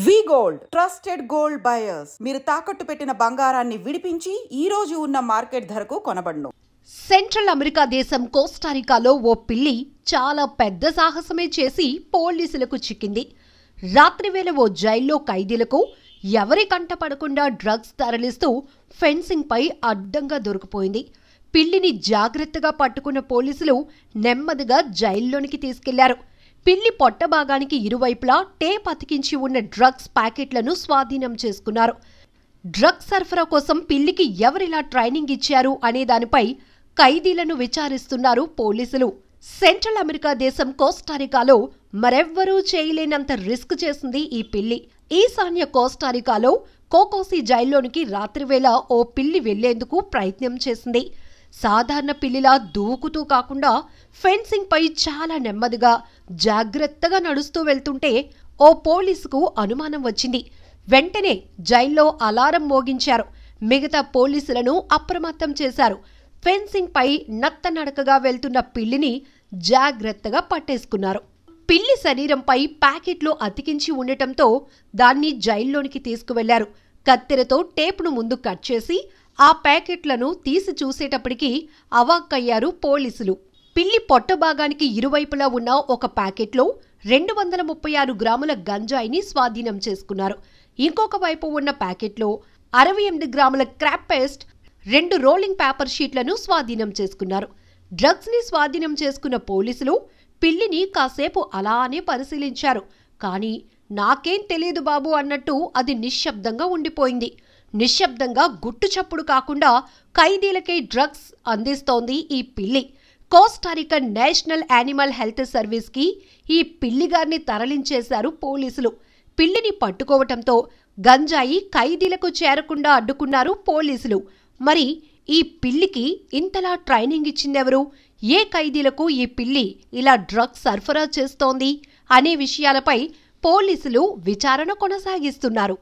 వి gold trusted gold buyers మీరు తాకట్టు పెట్టిన బంగారాన్ని విడిపించి ఈ రోజు ఉన్న మార్కెట్ ధరకు కొనబడును. సెంట్రల్ అమెరికా దేశం కోస్టారికాలో ఓ పిల్లి చాలా పెద్ద సాహసమే చేసి పోలీసులకు చిక్కింది. రాత్రివేళ ఓ జైల్లో ఖైదీలకు ఎవరి కంట పడకుండా డ్రగ్స్ తరలిస్తూ ఫెన్సింగ్ పై అడ్డంగా దొరికిపోయింది. పిల్లిని జాగ్రత్తగా పట్టుకున్న పోలీసులు నెమ్మదిగా జైల్లోనికి తీసుకెళ్లారు. పిల్లి పొట్ట భాగానికి ఇరువైపులా టేప్ అతికించి ఉన్న డ్రగ్స్ ప్యాకెట్లను స్వాధీనం చేసుకున్నారు. డ్రగ్స్ సరఫరా కోసం పిల్లికి ఎవరిలా ట్రైనింగ్ ఇచ్చారు అనే దానిపై ఖైదీలను విచారిస్తున్నారు పోలీసులు. సెంట్రల్ అమెరికా దేశం కోస్టారికాలో మరెవ్వరూ చేయలేనంత రిస్క్ చేసింది ఈ పిల్లి. ఈశాన్య కోస్టారికాలో కోకోసి జైల్లోనికి రాత్రివేళ ఓ పిల్లి వెళ్లేందుకు ప్రయత్నం చేసింది. సాధారణ పిల్లిలా దూకుతూ కాకుండా ఫెన్సింగ్ పై చాలా నెమ్మదిగా జాగ్రత్తగా నడుస్తూ వెళ్తుంటే ఓ పోలీసుకు అనుమానం వచ్చింది. వెంటనే జైల్లో అలారం మోగించారు. మిగతా పోలీసులను అప్రమత్తం చేశారు. ఫెన్సింగ్ పై నత్తనడకగా వెళ్తున్న పిల్లిని జాగ్రత్తగా పట్టేసుకున్నారు. పిల్లి శరీరంపై ప్యాకెట్లు అతికించి ఉండటంతో దాన్ని జైల్లోనికి తీసుకువెళ్లారు. కత్తెరతో టేపును ముందు కట్ చేసి ఆ ప్యాకెట్లను తీసి చూసేటప్పటికి అవాక్కయ్యారు పోలీసులు. పిల్లి పొట్ట భాగానికి ఇరువైపులా ఉన్న ఒక ప్యాకెట్లో 236 గ్రాముల గంజాయిని స్వాధీనం చేసుకున్నారు. ఇంకొక వైపు ఉన్న ప్యాకెట్లో 68 గ్రాముల క్రాప్ పేస్ట్, 2 రోలింగ్ పేపర్ షీట్లను స్వాధీనం చేసుకున్నారు. డ్రగ్స్ ని స్వాధీనం చేసుకున్న పోలీసులు పిల్లిని కాసేపు అలానే పరిశీలించారు. కానీ నాకేం తెలియదు బాబు అన్నట్టు అది నిశ్శబ్దంగా ఉండిపోయింది. నిశ్శబ్దంగా గుట్టు చప్పుడు కాకుండా ఖైదీలకే డ్రగ్స్ అందిస్తోంది ఈ పిల్లి. Costa Rican national animal health service కి ఈ పిల్లిగారిని తరలించేశారు పోలీసులు. పిల్లిని పట్టుకోవటంతో గంజాయి ఖైదీలకు చేరకుండా అడ్డుకున్నారు పోలీసులు. మరి ఈ పిల్లికి ఇంతలా ట్రైనింగ్ ఇచ్చిందెవరు? ఏ ఖైదీలకు ఈ పిల్లి ఇలా డ్రగ్స్ సరఫరా చేస్తోంది అనే విషయాలపై పోలీసులు విచారణ కొనసాగిస్తున్నారు.